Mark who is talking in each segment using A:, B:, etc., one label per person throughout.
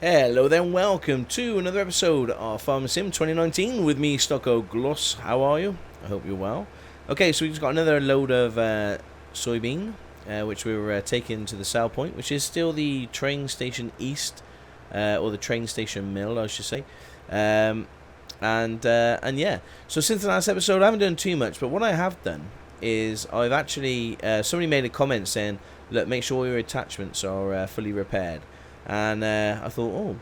A: Hello then, welcome to another episode of Farmer Sim 2019 with me, Stockoglaws. How are you? I hope you're well. Okay, so we just got another load of soybean, which we were taking to the sell point, which is still the train station east, or the train station mill, I should say. And yeah, so since the last episode, I haven't done too much, but what I have done is I've actually, somebody made a comment saying, look, make sure your attachments are fully repaired. And I thought, oh,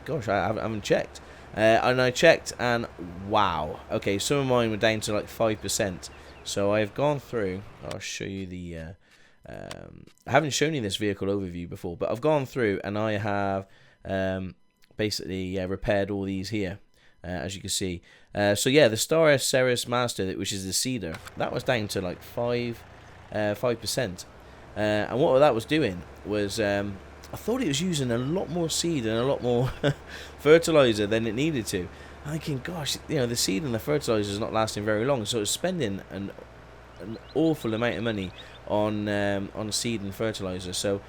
A: gosh, I haven't checked. And I checked, and wow. Okay, some of mine were down to like 5%. So I've gone through. I'll show you the. I haven't shown you this vehicle overview before, but I've gone through and I have basically repaired all these here, as you can see. So yeah, the Star Ceres Master, which is the Cedar, that was down to like 5%. And what that was doing was. I thought it was using a lot more seed and a lot more fertilizer than it needed to. I'm thinking, gosh, you know, the seed and the fertilizer is not lasting very long, so it's spending an awful amount of money on seed and fertilizer. So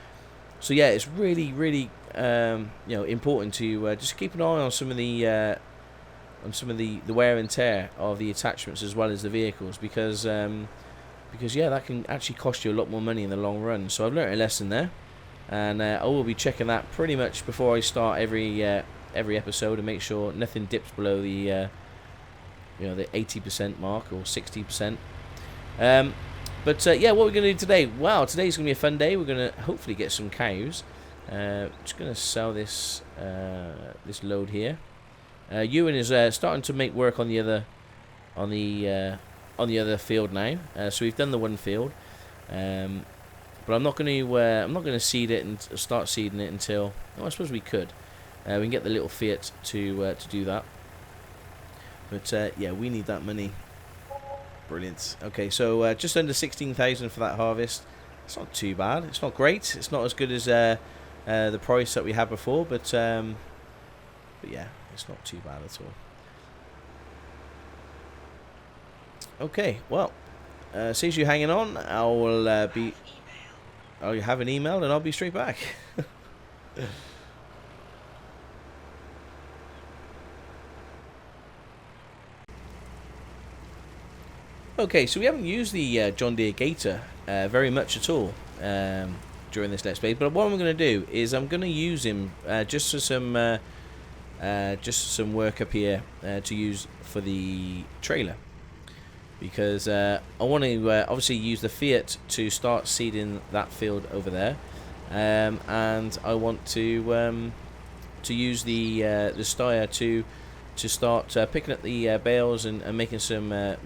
A: yeah, it's really important to just keep an eye on some of the wear and tear of the attachments as well as the vehicles, because yeah, that can actually cost you a lot more money in the long run. So I've learned a lesson there. And I will be checking that pretty much before I start every episode, and make sure nothing dips below the the 80% mark or 60%. But yeah, what we're going to do today? Wow, today's going to be a fun day. We're going to hopefully get some cows. Just going to sell this this load here. Ewan is starting to make work on the other field now. So we've done the one field. But I'm not going to seed it and start seeding it until. Oh, I suppose we could. We can get the little Fiat to do that. But yeah, we need that money. Brilliant. Okay, so just under 16,000 for that harvest. It's not too bad. It's not great. It's not as good as the price that we had before, but yeah, it's not too bad at all. Okay, well, since you're hanging on, I will be. I'll have an email and I'll be straight back. Okay, so we haven't used the John Deere Gator very much at all during this Let's Play, but what I'm going to do is I'm going to use him just for some work up here to use for the trailer. Because I want to obviously use the Fiat to start seeding that field over there, and I want to use the Steyr to start picking up the bales and making some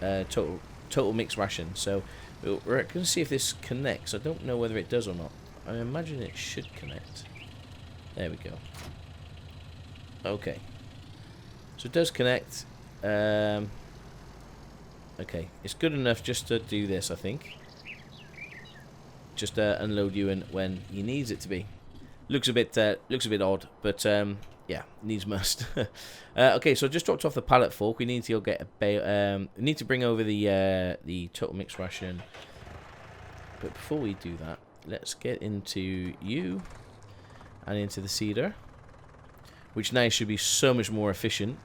A: total mix ration. So we're going to see if this connects. I don't know whether it does or not. I imagine it should connect. There we go. Okay, so it does connect. Okay, it's good enough just to do this, I think. Just unload you when he needs it to be. Looks a bit odd, but yeah, needs must. Okay, so I just dropped off the pallet fork. We need to go get a bale. We need to bring over the total mix ration. But before we do that, let's get into you and into the Cedar, which now should be so much more efficient.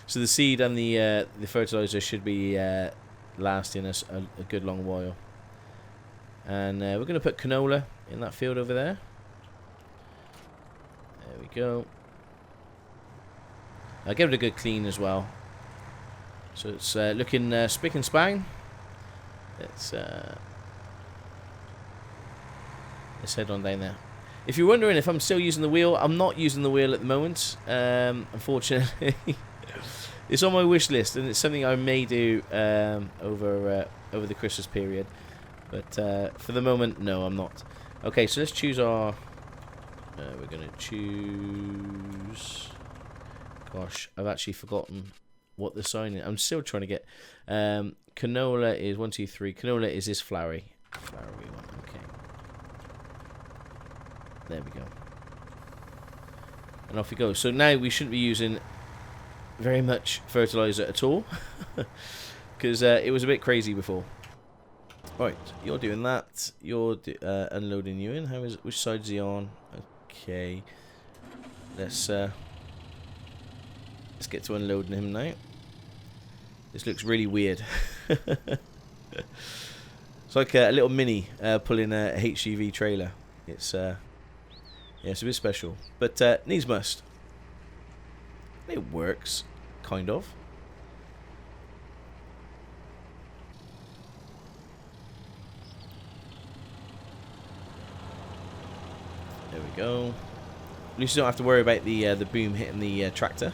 A: So the seed and the fertilizer should be lasting us a good long while. And we're going to put canola in that field over there. There we go. I'll give it a good clean as well. So it's looking spick and span. Let's head on down there. If you're wondering if I'm still using the wheel, I'm not using the wheel at the moment, unfortunately. It's on my wish list, and it's something I may do over the Christmas period. But for the moment, no, I'm not. Okay, so let's choose our. We're gonna choose. Gosh, I've actually forgotten what the sign is. I'm still trying to get. Canola is 1, 2, 3. Canola is this flowery one. Okay. There we go. And off we go. So now we shouldn't be using very much fertilizer at all, because it was a bit crazy before. Right, you're doing that. You're unloading you in. Which side is he on? Okay. Let's get to unloading him now. This looks really weird. It's like a little mini pulling a HGV trailer. It's yeah, it's a bit special, but needs must. It works, kind of. There we go. At least you don't have to worry about the boom hitting the tractor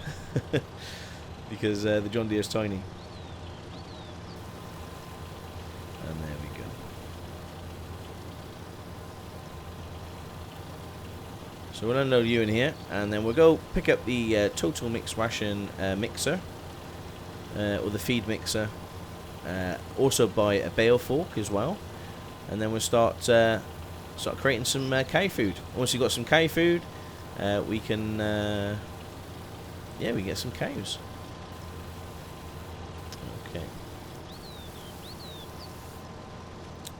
A: because the John Deere is tiny. And there we go. So we'll unload you in here, and then we'll go pick up the total mix ration mixer, or the feed mixer. Also buy a bale fork as well, and then we'll start creating some cow food. Once you've got some cow food, we can yeah, we get some cows. Okay,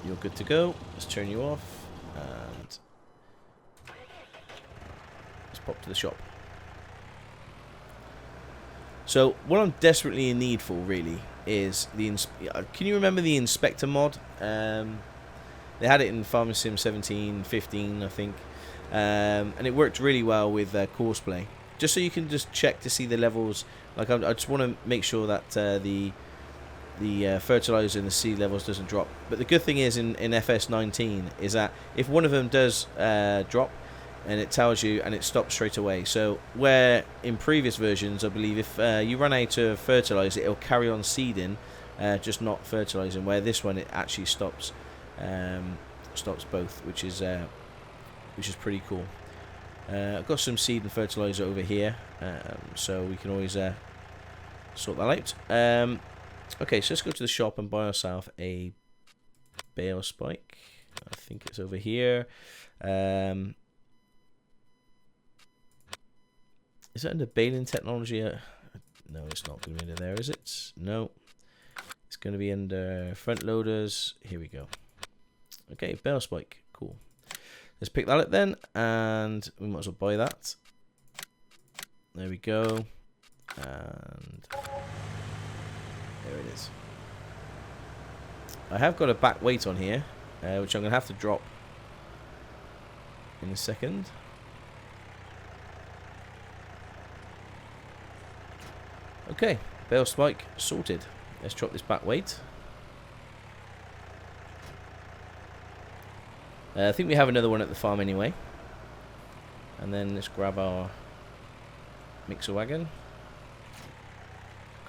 A: you're good to go. Let's turn you off and let's pop to the shop. So what I'm desperately in need for really is the can you remember the inspector mod? They had it in Farming Sim 17, 15, I think, and it worked really well with Courseplay. Just so you can just check to see the levels. Like I just want to make sure that the fertilizer and the seed levels doesn't drop. But the good thing is in FS19 is that if one of them does drop, and it tells you and it stops straight away. So where in previous versions, I believe if you run out of fertilizer, it'll carry on seeding, just not fertilizing. Where this one, it actually stops both, which is pretty cool. I've got some seed and fertilizer over here, so we can always sort that out. Okay, so let's go to the shop and buy ourselves a bale spike. I think it's over here. Is that under baling technology? No, it's not going to be under there, is it? No. It's going to be under front loaders. Here we go. Okay, bale spike. Cool. Let's pick that up then, and we might as well buy that. There we go. And there it is. I have got a back weight on here, which I'm going to have to drop in a second. Okay, bale spike sorted. Let's drop this back weight. I think we have another one at the farm anyway. And then let's grab our mixer wagon.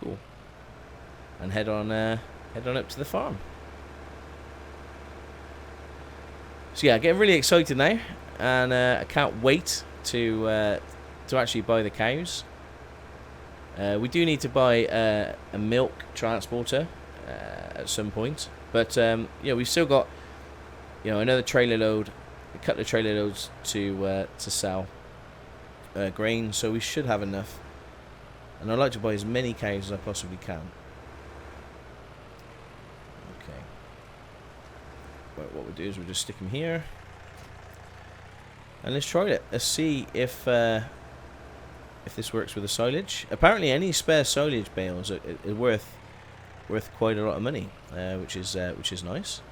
A: Cool. And head on up to the farm. So yeah, getting really excited now, and I can't wait to actually buy the cows. We do need to buy a milk transporter at some point, but yeah, we've still got another trailer load, a couple of trailer loads to sell grain, so we should have enough. And I'd like to buy as many cows as I possibly can. Okay. Right, what we'll do is we'll just stick them here, and let's try it. Let's see if this works with the silage. Apparently, any spare silage bales are worth quite a lot of money, which is nice.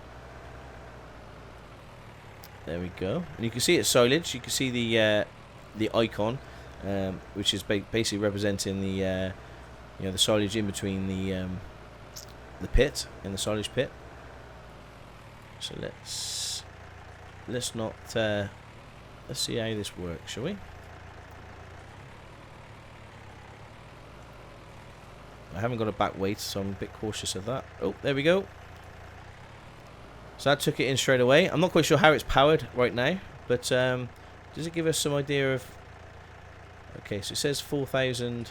A: There we go, and you can see it's silage. You can see the icon, which is basically representing the the silage in between the pit and the silage pit. So let's not let's see how this works, shall we? I haven't got a back weight, so I'm a bit cautious of that. Oh, there we go. So that took it in straight away. I'm not quite sure how it's powered right now, but does it give us some idea of... Okay, so it says 4,000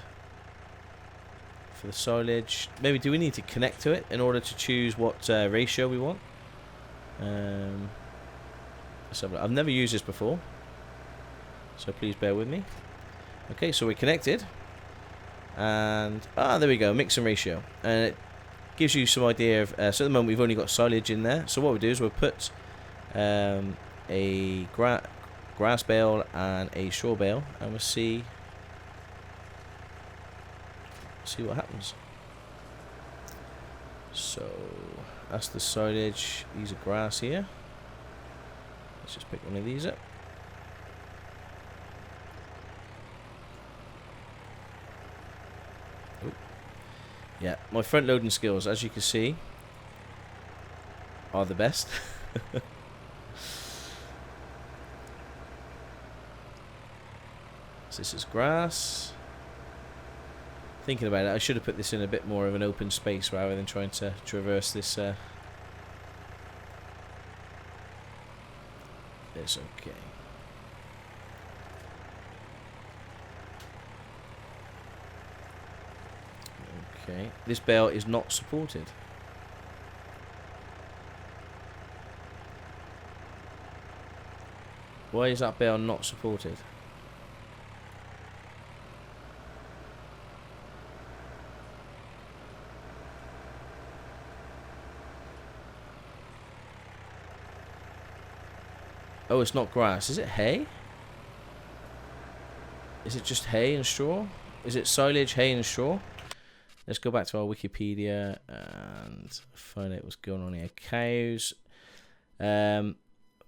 A: for the silage. Maybe do we need to connect to it in order to choose what ratio we want? Let's have a look. I've never used this before, so please bear with me. Okay, so we're connected. And there we go, mix and ratio, and it gives you some idea of so at the moment we've only got silage in there, so what we'll do is we'll put a grass bale and a straw bale, and we'll see what happens. So that's the silage. These are grass here. Let's just pick one of these up. Ooh. Yeah, my front loading skills, as you can see, are the best. So this is grass. Thinking about it, I should have put this in a bit more of an open space rather than trying to traverse this. It's okay. Okay, this bale is not supported. Why is that bale not supported? Oh, it's not grass. Is it hay? Is it just hay and straw? Is it silage, hay and straw? Let's go back to our Wikipedia and find out what's going on here. Cows.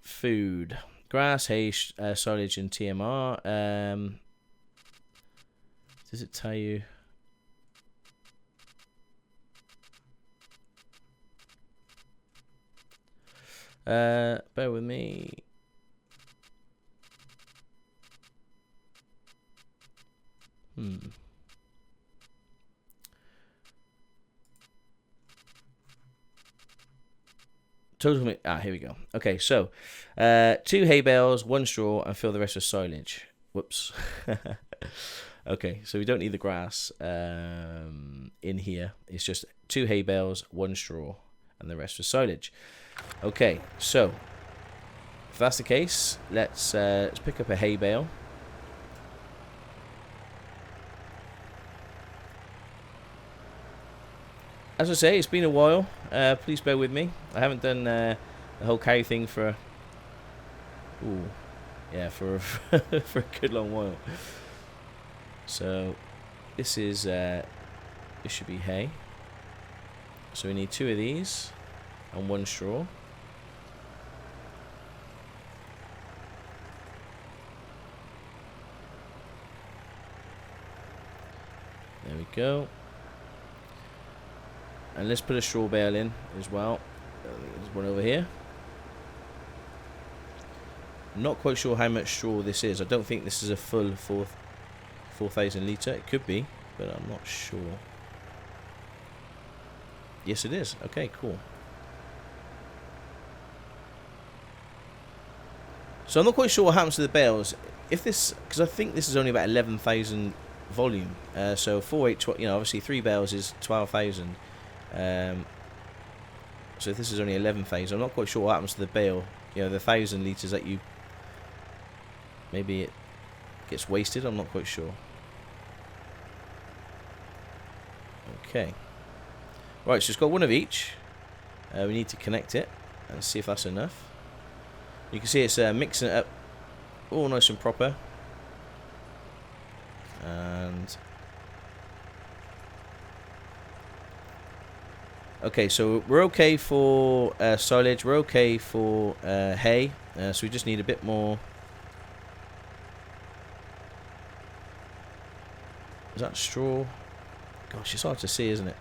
A: Food. Grass, hay, silage and TMR. Does it tell you? Bear with me. Total. Here we go. Okay, so 2 hay bales, 1 straw, and fill the rest with silage. Whoops. Okay, so we don't need the grass in here. It's just 2 hay bales, 1 straw, and the rest with silage. Okay, so if that's the case, let's pick up a hay bale. As I say, it's been a while. Please bear with me. I haven't done the whole carry thing for for for a good long while. So this is this should be hay. So we need 2 of these and 1 straw. There we go. And let's put a straw bale in as well. There's one over here. I'm not quite sure how much straw this is. I don't think this is a full 4,000 litre. It could be, but I'm not sure. Yes, it is. Okay, cool. So I'm not quite sure what happens to the bales. If this, because I think this is only about 11,000 volume. So 4, 8, 12, obviously 3 bales is 12,000. So if this is only 11,000, I'm not quite sure what happens to the bale. The 1,000 litres that you... Maybe it gets wasted, I'm not quite sure. Okay. Right, so it's got 1 of each. We need to connect it and see if that's enough. You can see it's mixing it up all nice and proper. And... Okay, so we're okay for silage, we're okay for hay, so we just need a bit more. Is that straw? Gosh, it's hard to see, isn't it?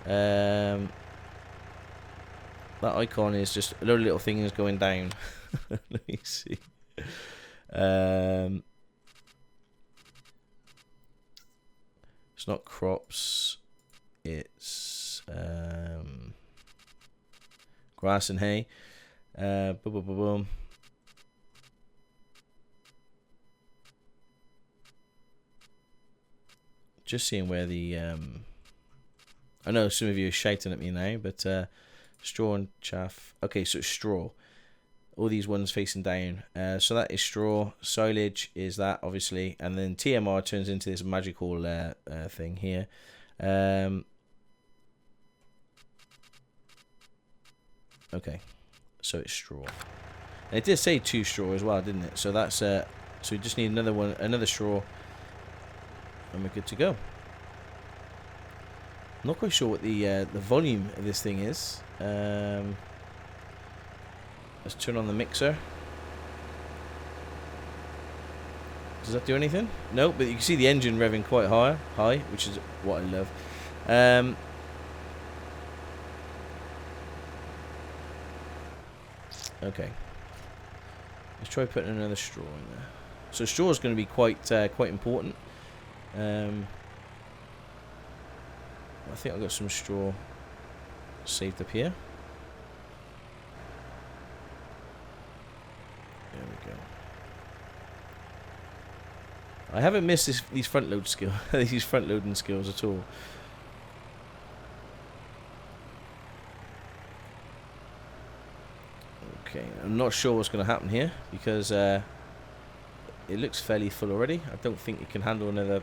A: That icon is just a load of little things going down. Let me see. It's not crops, it's grass and hay. Boom, boom, boom, boom. Just seeing where the I know some of you are shouting at me now, but straw and chaff. Okay, so it's straw. All these ones facing down. So that is straw. Silage is that, obviously, and then TMR turns into this magical thing here. Okay, so it's straw. And it did say 2 straw as well, didn't it? So that's so we just need another one, another straw, and we're good to go. I'm not quite sure what the volume of this thing is. Let's turn on the mixer. Does that do anything? No, but you can see the engine revving quite high, which is what I love. Okay. Let's try putting another straw in there. So straw is going to be quite important. I think I've got some straw saved up here. There we go. I haven't missed these front load skill these front loading skills at all. Okay, I'm not sure what's going to happen here because it looks fairly full already. I don't think it can handle another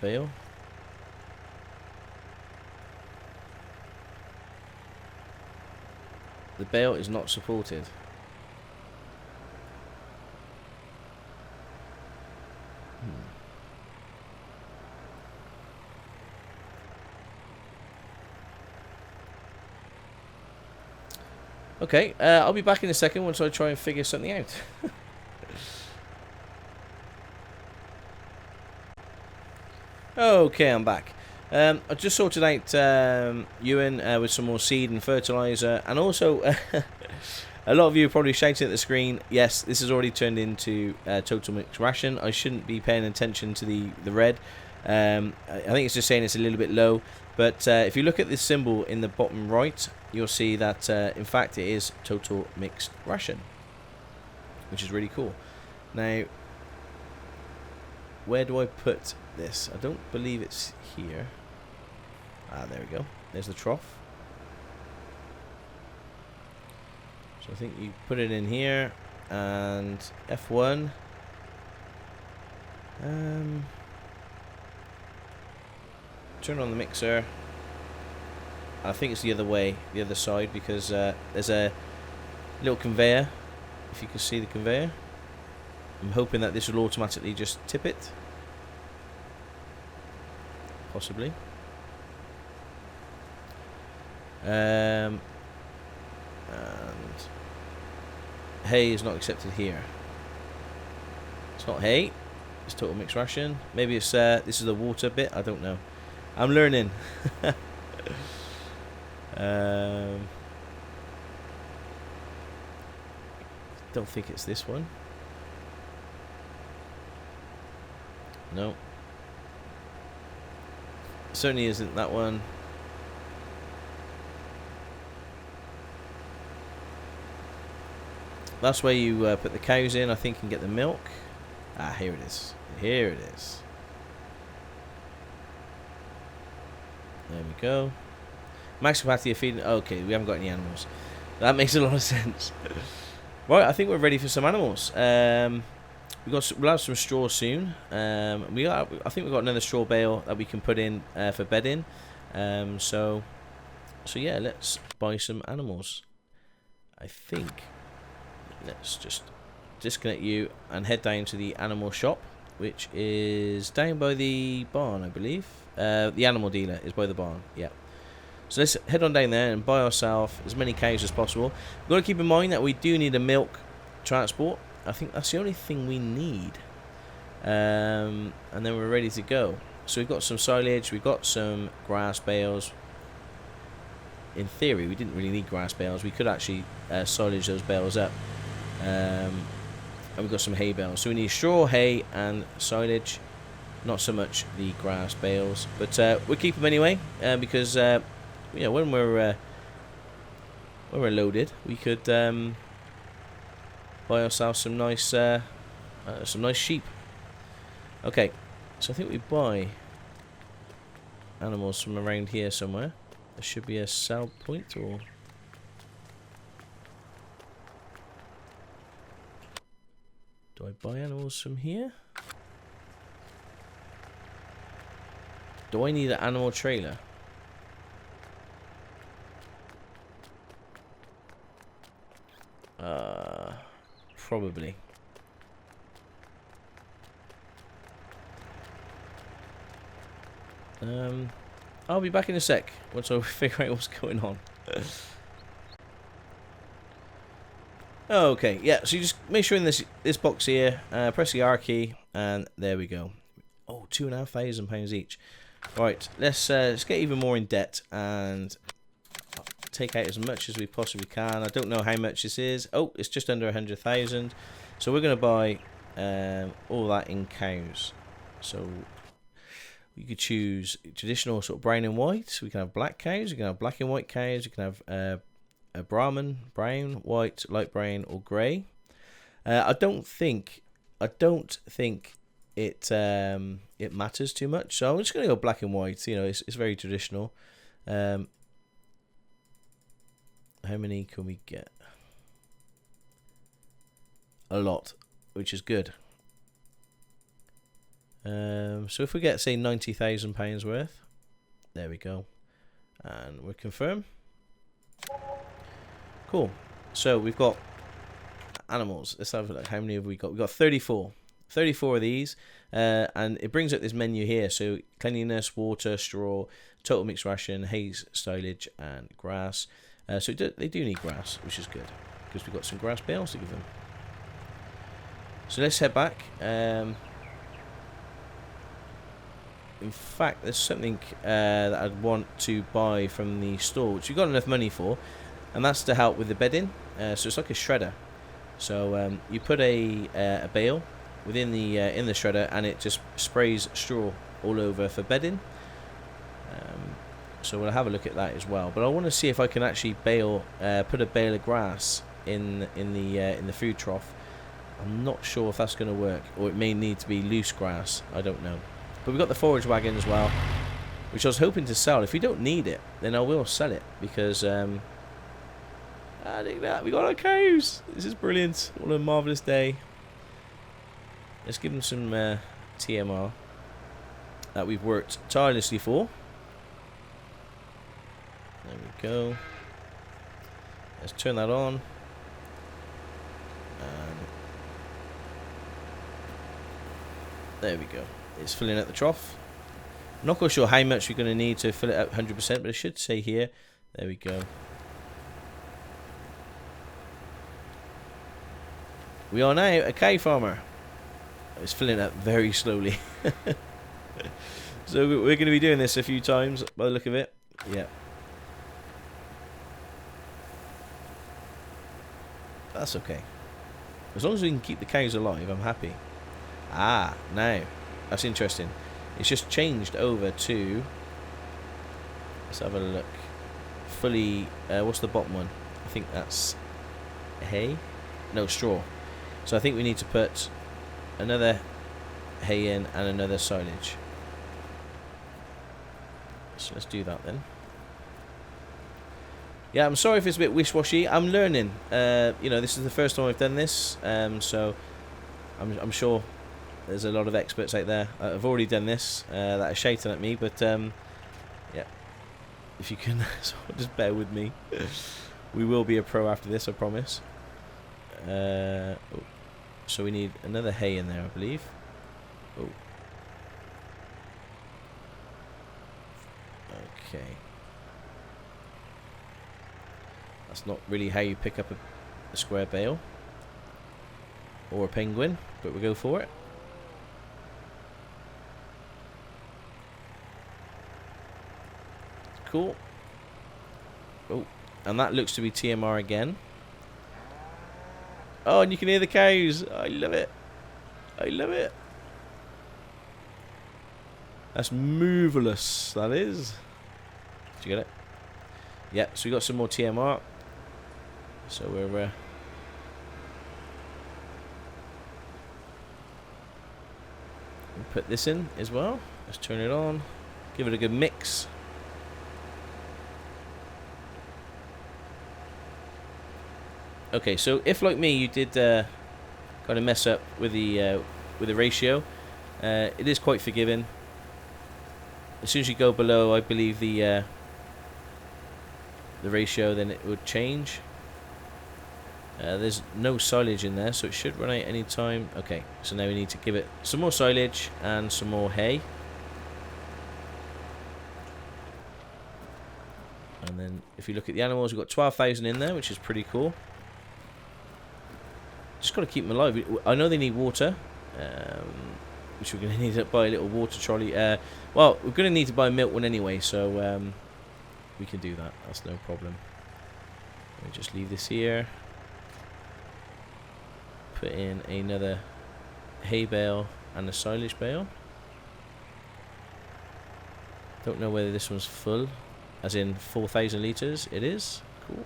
A: bale. The bale is not supported. Okay, I'll be back in a second once I try and figure something out. Okay, I'm back. I just sorted out Ewan with some more seed and fertilizer, and also a lot of you are probably shouting at the screen. Yes, this has already turned into total mixed ration. I shouldn't be paying attention to the red. I think it's just saying it's a little bit low, but if you look at this symbol in the bottom right, you'll see that in fact it is total mixed ration, which is really cool. Now, where do I put this? I don't believe it's here. Ah, there we go. There's the trough. So I think you put it in here, and F1. Turn on the mixer. I think it's the other way, the other side, because there's a little conveyor. If you can see the conveyor, I'm hoping that this will automatically just tip it. Possibly. And hay is not accepted here. It's not hay. It's total mixed ration. Maybe it's this is the water bit. I don't know. I'm learning. Don't think it's this one. No. Certainly isn't that one. That's where you put the cows in, I think, and get the milk. Ah, here it is. Here it is. There we go. Max capacity of feeding. Okay, we haven't got any animals. That makes a lot of sense. Right, I think we're ready for some animals. We'll have some straw soon. I think we've got another straw bale that we can put in for bedding. So yeah, let's buy some animals. I think let's just disconnect you and head down to the animal shop, which is down by the barn, I believe. The animal dealer is by the barn. Yeah. So let's head on down there and buy ourselves as many cows as possible. We've got to keep in mind that we do need a milk transport. I think that's the only thing we need. And then we're ready to go. So we've got some silage, we've got some grass bales. In theory, we didn't really need grass bales. We could actually silage those bales up. And we've got some hay bales. So we need straw, hay, and silage. Not so much the grass bales. But we'll keep them anyway, because you know, when we're loaded, we could buy ourselves some nice sheep. Okay, so I think we buy animals from around here somewhere. There should be a sell point, or do I buy animals from here? Do I need an animal trailer? Probably. I'll be back in a sec once I figure out what's going on. Okay, yeah, so you just make sure in this box here, press the R key, and there we go. Oh, £2,500 each. Right, let's get even more in debt and take out as much as we possibly can. I don't know how much this is. Oh, it's just under 100,000. So we're going to buy all that in cows. So you could choose traditional sort of brown and white. We can have black cows. You can have black and white cows. You can have a Brahman, brown, white, light brown, or grey. I don't think it matters too much. So I'm just going to go black and white. You know, it's very traditional. How many can we get? A lot, which is good. So if we get, say, £90,000 worth, there we go, and we'll confirm. Cool. So we've got animals. Let's have a look. How many have we got? We've got 34. 34 of these, and it brings up this menu here. So cleanliness, water, straw, total mixed ration, hay, silage, and grass. So they do need grass, which is good, because we've got some grass bales to give them. So let's head back. In fact, there's something that I'd want to buy from the store, which we've got enough money for, and that's to help with the bedding. So it's like a shredder. So you put a bale within the in the shredder, and it just sprays straw all over for bedding. So we'll have a look at that as well. But I want to see if I can actually put a bale of grass in the food trough. I'm not sure if that's going to work, or it may need to be loose grass. I don't know. But we've got the forage wagon as well, which I was hoping to sell. If we don't need it, then I will sell it, because I think that we got our cows. This is brilliant. What a marvelous day. Let's give them some TMR that we've worked tirelessly for. There we go. Let's turn that on. And there we go. It's filling out the trough. I'm not quite sure how much we're going to need to fill it up 100%, but it should say here. There we go. We are now a cow farmer. It's filling up very slowly. So we're going to be doing this a few times by the look of it. Yeah. That's okay. As long as we can keep the cows alive, I'm happy. Ah, now. That's interesting. It's just changed over to... Let's have a look. Fully... what's the bottom one? I think that's... hay? No, straw. So I think we need to put another hay in and another silage. So let's do that then. Yeah, I'm sorry if it's a bit wish-washy. I'm learning. You know, this is the first time I've done this, so I'm sure there's a lot of experts out there that have already done this that are shouting at me. But yeah, if you can just bear with me, we will be a pro after this, I promise. Oh. So we need another hay in there, I believe. Oh. Okay. That's not really how you pick up a square bale or a penguin, but we'll go for it. Cool. Oh, and that looks to be TMR again. Oh, and you can hear the cows. I love it. I love it. That's moveless, that is. Did you get it? Yeah, so we got some more TMR. So we're we'll put this in as well. Let's turn it on. Give it a good mix. Okay, so if like me you did kind of mess up with the ratio, it is quite forgiving. As soon as you go below, I believe the ratio, then it would change. There's no silage in there, so it should run out any time. Okay, so now we need to give it some more silage and some more hay. And then if you look at the animals, we've got 12,000 in there, which is pretty cool. Just got to keep them alive. I know they need water, which we're going to need to buy a little water trolley. Well, we're going to need to buy a milk one anyway, so we can do that. That's no problem. Let me just leave this here. Put in another hay bale and a silage bale. Don't know whether this one's full, as in 4,000 litres. It is. Cool.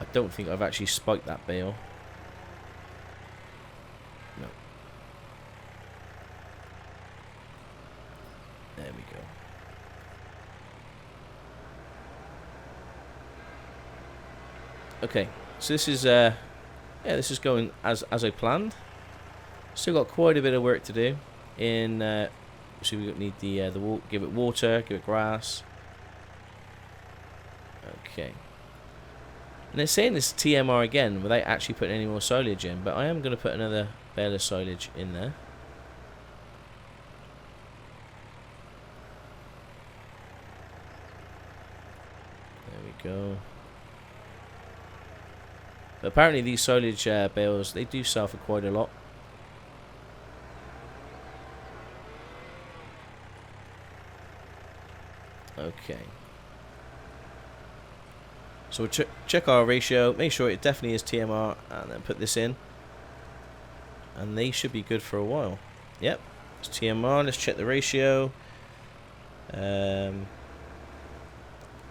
A: I don't think I've actually spiked that bale. No. There we go. Okay, so this is yeah, this is going as I planned. Still got quite a bit of work to do. So we need the give it water, give it grass. Okay. And it's saying it's TMR again without actually putting any more silage in, but I am going to put another bale of silage in there. There we go. But apparently these silage bales, they do sell for quite a lot. Okay. So we'll check our ratio, make sure it definitely is TMR, and then put this in. And they should be good for a while. Yep, it's TMR. Let's check the ratio.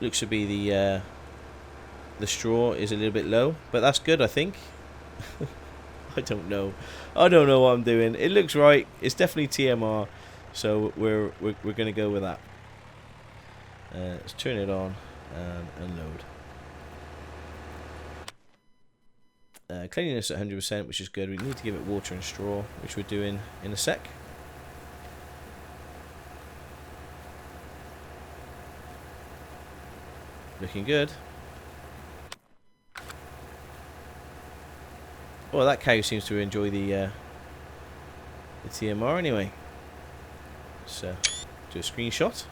A: Looks to be the straw is a little bit low, but that's good, I think. I don't know what I'm doing. It looks right. It's definitely TMR, so we're gonna go with that. Let's turn it on and unload. Cleanliness at 100%, which is good. We need to give it water and straw, which we're doing in a sec. Looking good. Well, that cow seems to enjoy the TMR anyway. Let's do a screenshot.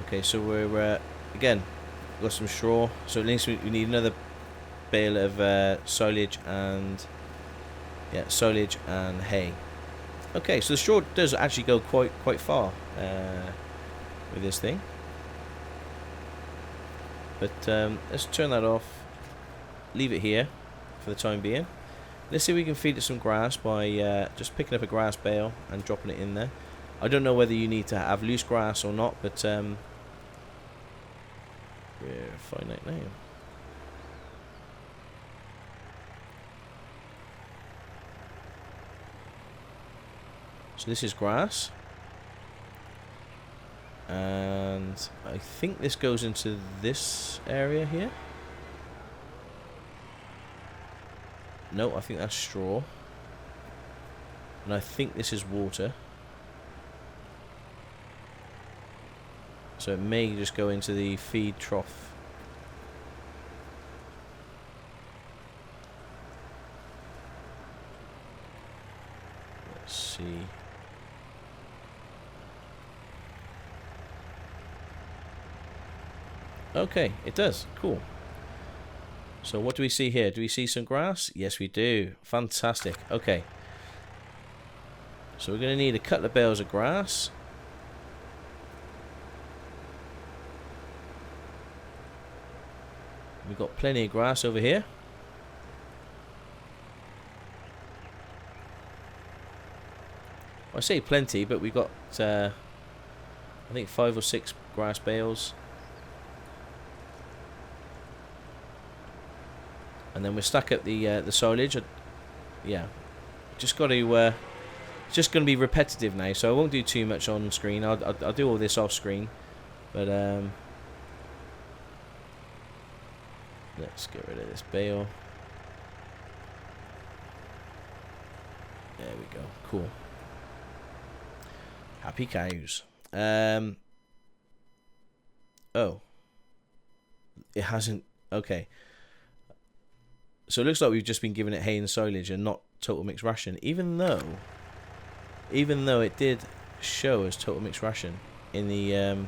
A: Okay, so we're again got some straw. So at least we need another bale of silage and silage and hay. Okay, so the straw does actually go quite far with this thing. But let's turn that off. Leave it here for the time being. Let's see if we can feed it some grass by just picking up a grass bale and dropping it in there. I don't know whether you need to have loose grass or not, but we're finding out now. So this is grass, and I think this goes into this area here. No, I think that's straw, and I think this is water. So it may just go into the feed trough. Let's see. Okay, it does. Cool. So what do we see here? Do we see some grass? Yes, we do. Fantastic. Okay. So we're going to need a couple of bales of grass. We've got plenty of grass over here. I say plenty, but we've got I think 5 or 6 grass bales. And then we'll stack up the silage. Yeah, just got to. It's just going to be repetitive now, so I won't do too much on screen. I'll do all this off screen, but let's get rid of this bale. There we go. Cool. Happy cows. Oh. It hasn't... Okay. So it looks like we've just been giving it hay and silage and not total mixed ration. Even though it did show as total mixed ration in the...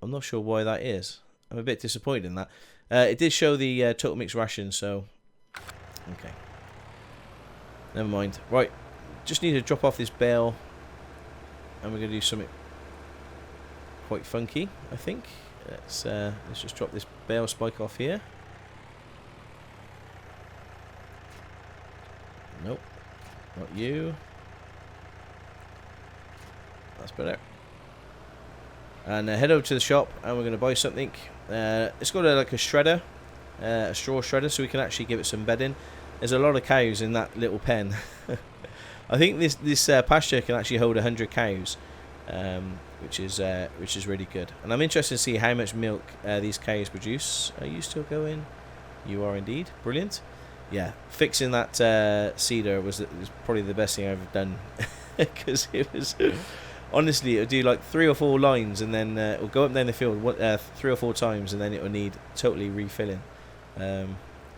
A: I'm not sure why that is. I'm a bit disappointed in that. It did show the total mixed ration, so... Okay. Never mind. Right. Just need to drop off this bale. And we're going to do something quite funky, I think. Let's just drop this bale spike off here. Nope. Not you. That's better. And head over to the shop and we're going to buy something. It's got like a shredder, a straw shredder, so we can actually give it some bedding. There's a lot of cows in that little pen. I think this pasture can actually hold 100 cows, which is really good. And I'm interested to see how much milk these cows produce. Are you still going? You are indeed. Brilliant. Yeah, fixing that seeder was probably the best thing I've ever done, because it was... Honestly, it would do like 3 or 4 lines, and then it will go up and down the field 3 or 4 times, and then it will need totally refilling.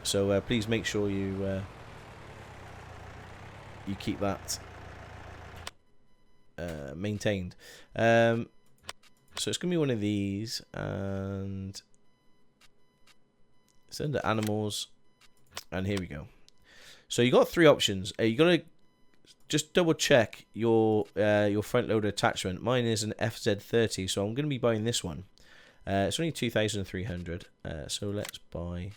A: So please make sure you keep that maintained. So it's gonna be one of these, and it's under animals, and here we go. So you got 3 options. You got to just double check your front loader attachment. Mine is an FZ30, so I'm going to be buying this one. It's only 2,300. So let's buy.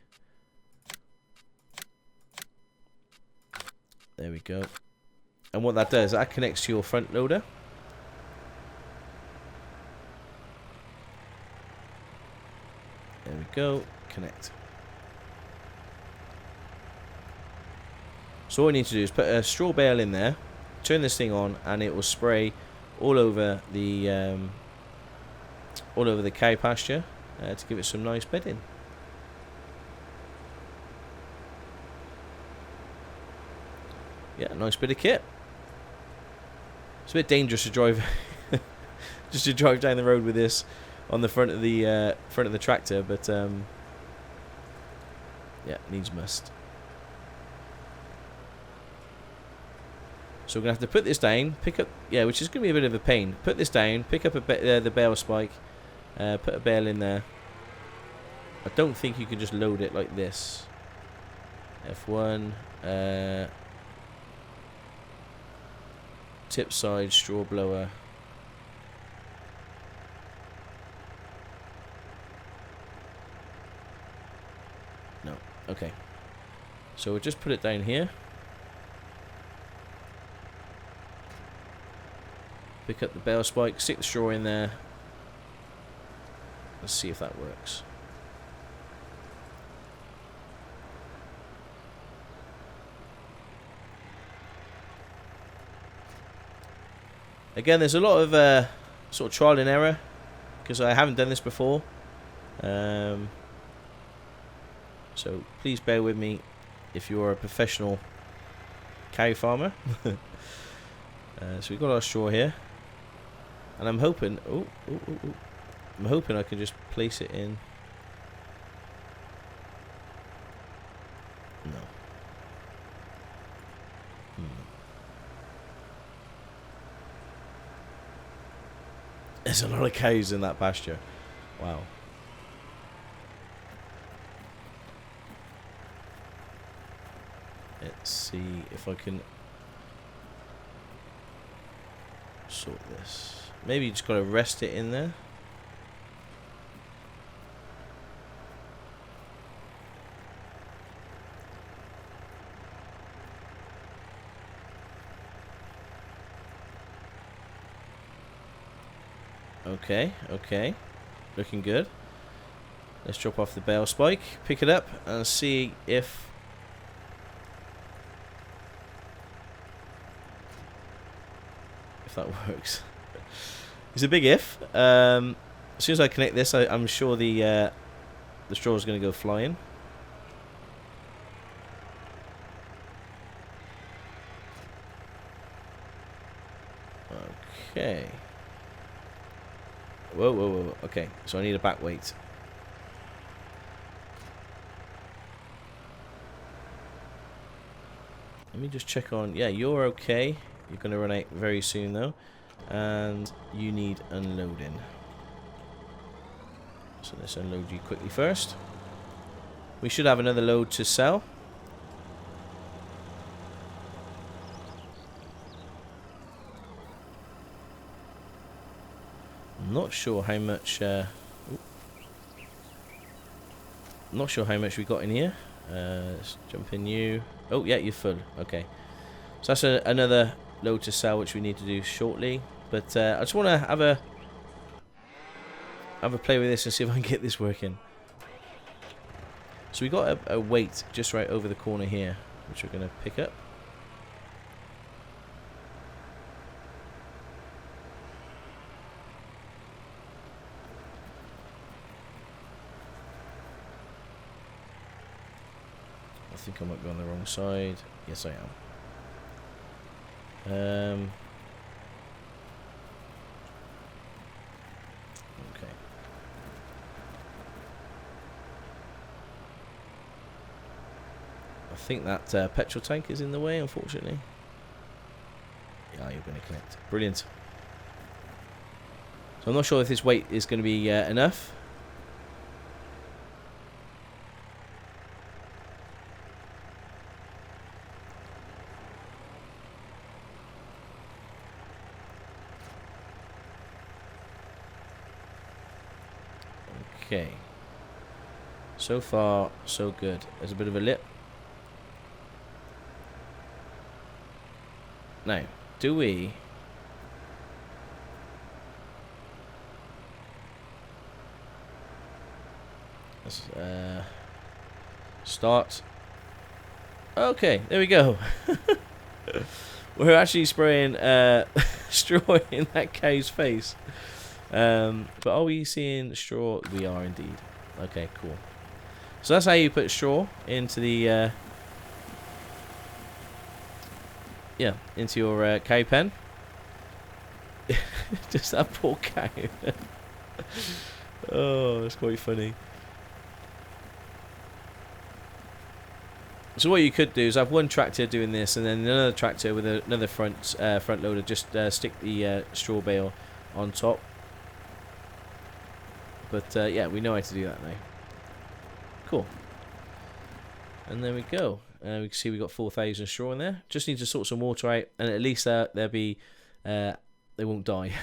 A: There we go. And what that does, that connects to your front loader. There we go. Connect. So all we need to do is put a straw bale in there, turn this thing on, and it will spray all over the cow pasture to give it some nice bedding. Yeah, nice bit of kit. It's a bit dangerous to drive, just to drive down the road with this on the front of the tractor, but yeah, needs must. So we're going to have to put this down, pick up, yeah, which is going to be a bit of a pain. Put this down, pick up the bale spike, put a bale in there. I don't think you can just load it like this. F1, tip side, straw blower. No, okay. So we'll just put it down here. Pick up the bale spike, stick the straw in there. Let's see if that works. Again, there's a lot of sort of trial and error, because I haven't done this before. So please bear with me if you're a professional cow farmer. So we've got our straw here. And I'm hoping, I'm hoping I can just place it in. No. There's a lot of cows in that pasture. Wow. Let's see if I can sort this. Maybe you just got to rest it in there. Okay, okay. Looking good. Let's drop off the bale spike, pick it up, and see if that works. It's a big if. As soon as I connect this, I'm sure the straw is going to go flying. Okay. Whoa, whoa, whoa. Okay, so I need a back weight. Let me just check on... Yeah, you're okay. You're going to run out very soon, though. And you need unloading. So let's unload you quickly first. We should have another load to sell. Not sure how much... not sure how much we got in here. Let's jump in you. Oh, yeah, you're full. Okay. So that's another load to sell, which we need to do shortly. But I just want to have a play with this and see if I can get this working. So we got a weight just right over the corner here, which we're going to pick up. I think I might be on the wrong side. Yes, I am. Okay. I think that petrol tank is in the way, unfortunately. Yeah, you're going to connect. Brilliant. So I'm not sure if this weight is going to be enough. Okay. So far, so good. There's a bit of a lip. Now, do we... Let's start. Okay, there we go. We're actually spraying straw in that cow's face. But are we seeing straw? We are indeed. Okay, cool. So that's how you put straw into the into your cow pen. Just that poor cow. Oh, it's quite funny. So what you could do is have one tractor doing this, and then another tractor with another front loader just stick the straw bale on top. But yeah, we know how to do that now. Cool. And there we go. We can see we got 4,000 straw in there. Just need to sort some water out, and at least they'll be they won't die.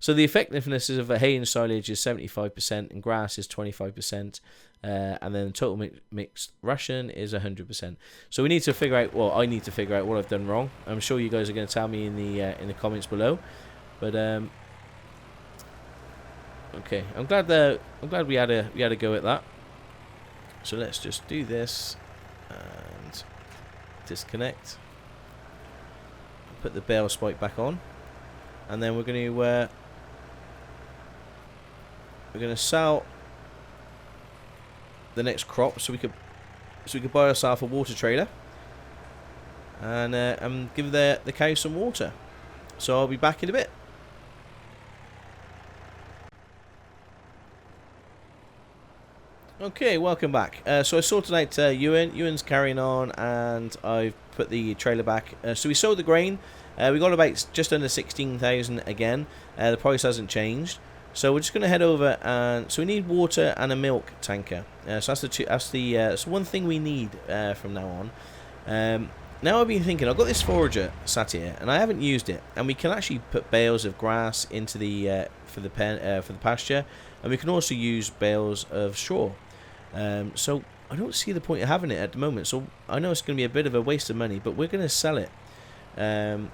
A: So the effectiveness of hay and silage is 75%, and grass is 25%, and then total mixed ration is 100%. So we need to figure out. Well, I need to figure out what I've done wrong. I'm sure you guys are going to tell me in the comments below. But okay, I'm glad we had a go at that. So let's just do this and disconnect. Put the bale spike back on, and then we're going to sell the next crop, so we could buy ourselves a water trailer and give the cow some water. So I'll be back in a bit. Okay, welcome back. So I sorted out Ewan. Ewan's carrying on, and I've put the trailer back. So we sold the grain. We got about just under 16,000 again. The price hasn't changed. So we're just going to head over, and so we need water and a milk tanker. So that's the one thing we need from now on. Now I've been thinking, I've got this forager sat here, and I haven't used it. And we can actually put bales of grass into the for the pasture, and we can also use bales of straw. So I don't see the point of having it at the moment. So I know it's going to be a bit of a waste of money, but we're going to sell it and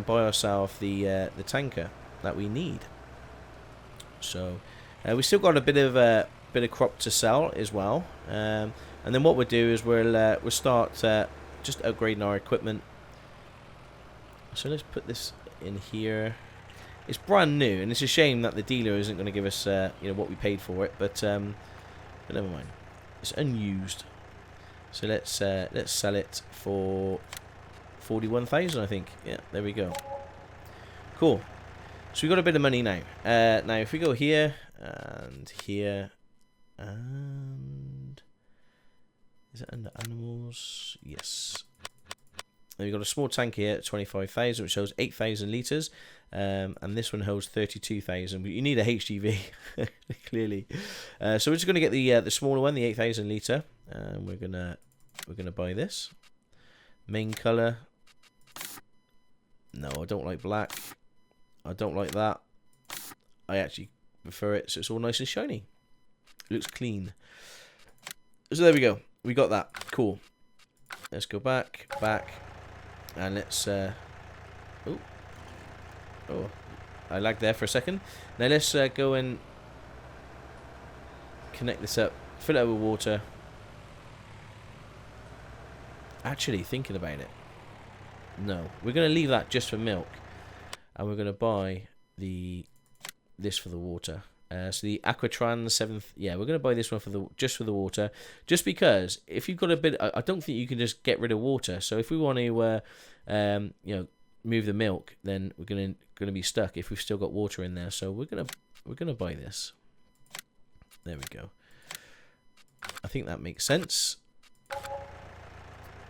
A: buy ourselves the tanker that we need. So we still got a bit of crop to sell as well. And then what we'll do is we'll start just upgrading our equipment. So let's put this in here. It's brand new, and it's a shame that the dealer isn't going to give us what we paid for it, but never mind. It's unused. So let's sell it for 41,000, I think. Yeah, there we go. Cool. So we got a bit of money now. Now if we go here and here and is it under animals? Yes. And we've got a small tank here at 25,000, which shows 8,000 litres, and this one holds 32,000. But you need a HGV, clearly. So we're just going to get the smaller one, the 8,000 litre, and we're gonna buy this. Main colour. No, I don't like black. I don't like that. I actually prefer it so it's all nice and shiny. It looks clean. So there we go. We got that. Cool. Let's go back, and let's. Oh, I lagged there for a second. Now let's go and connect this up. Fill it up with water. Actually, thinking about it, no, we're going to leave that just for milk, and we're going to buy this for the water. So the Aquatrans 7th, yeah, we're going to buy this one for just for the water, just because if you've got a bit, I don't think you can just get rid of water. So if we want to, move the milk, then we're going to be stuck if we've still got water in there. So we're gonna buy this. There we go. I think that makes sense.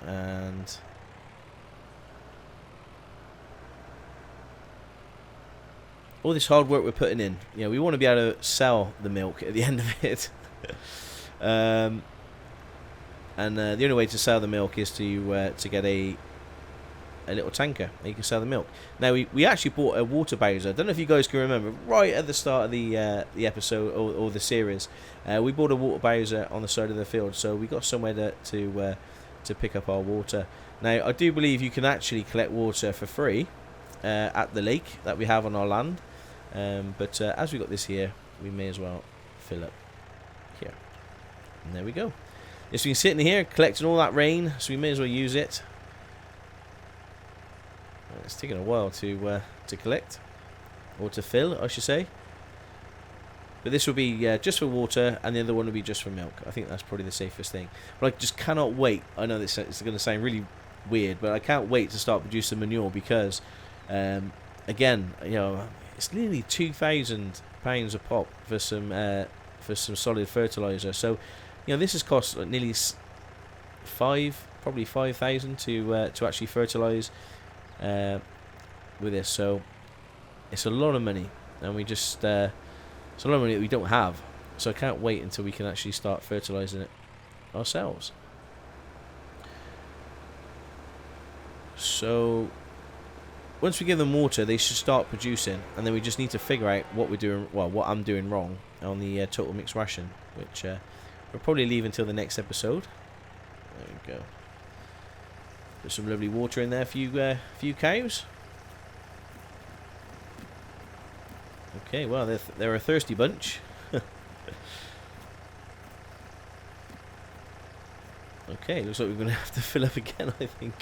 A: And all this hard work we're putting in, we want to be able to sell the milk at the end of it. And the only way to sell the milk is to get a little tanker that you can sell the milk. Now we actually bought a water bowser. I don't know if you guys can remember, right at the start of the episode or the series, we bought a water bowser on the side of the field, so we got somewhere to pick up our water. Now I do believe you can actually collect water for free at the lake that we have on our land, but as we got this here, we may as well fill up here, and there we go. It's been sitting here collecting all that rain, so we may as well use it. It's taking a while to collect, or to fill, I should say. But this will be just for water, and the other one will be just for milk. I think that's probably the safest thing. But I just cannot wait. I know this is going to sound really weird, but I can't wait to start producing manure because, again, it's nearly £2,000 a pop for some solid fertilizer. So, this has cost nearly probably 5,000 to actually fertilize with this. So it's a lot of money, and it's a lot of money that we don't have. So I can't wait until we can actually start fertilizing it ourselves. So once we give them water, they should start producing, and then we just need to figure out what we're doing, what I'm doing wrong on the total mixed ration, which we'll probably leave until the next episode. There we go. Put some lovely water in there for you cows. Okay, well, they're a thirsty bunch. Okay, looks like we're going to have to fill up again, I think.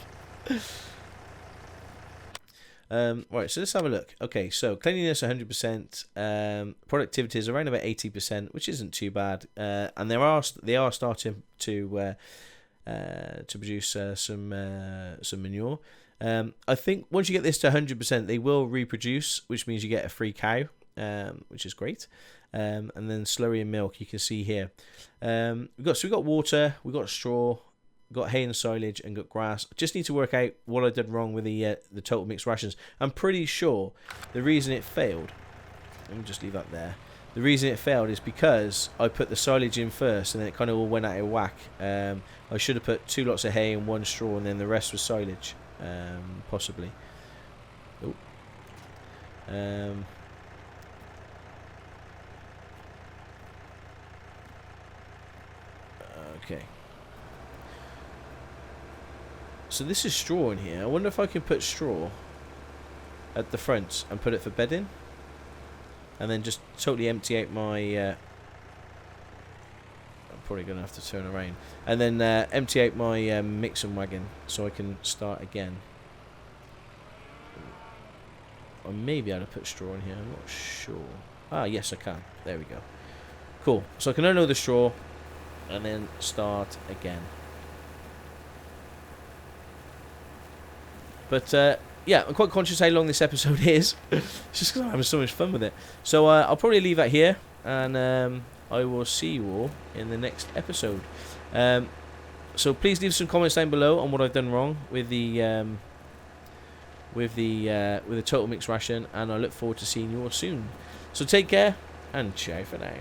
A: Right, so let's have a look. Okay, so cleanliness 100%, productivity is around about 80%, which isn't too bad, and they are starting to produce some manure. I think once you get this to 100%, they will reproduce, which means you get a free cow, which is great. And then slurry and milk, you can see here. We got water, we got straw, got hay and silage, and got grass. Just need to work out what I did wrong with the total mixed rations. I'm pretty sure the reason it failed. Let me just leave that there. The reason it failed is because I put the silage in first, and then it kind of all went out of whack. I should have put 2 lots of hay and 1 straw, and then the rest was silage, possibly. Oh. Okay. So this is straw in here. I wonder if I can put straw at the front and put it for bedding, and then just totally empty out my I'm probably gonna have to turn around, and then empty out my mixing wagon so I can start again. I may be able to put straw in here, I'm not sure. Ah, yes I can. There we go. Cool. So I can unload the straw and then start again. But yeah, I'm quite conscious how long this episode is. It's just because I'm having so much fun with it. So I'll probably leave that here, and I will see you all in the next episode. So please leave some comments down below on what I've done wrong with the total mix ration, and I look forward to seeing you all soon. So take care, and ciao for now.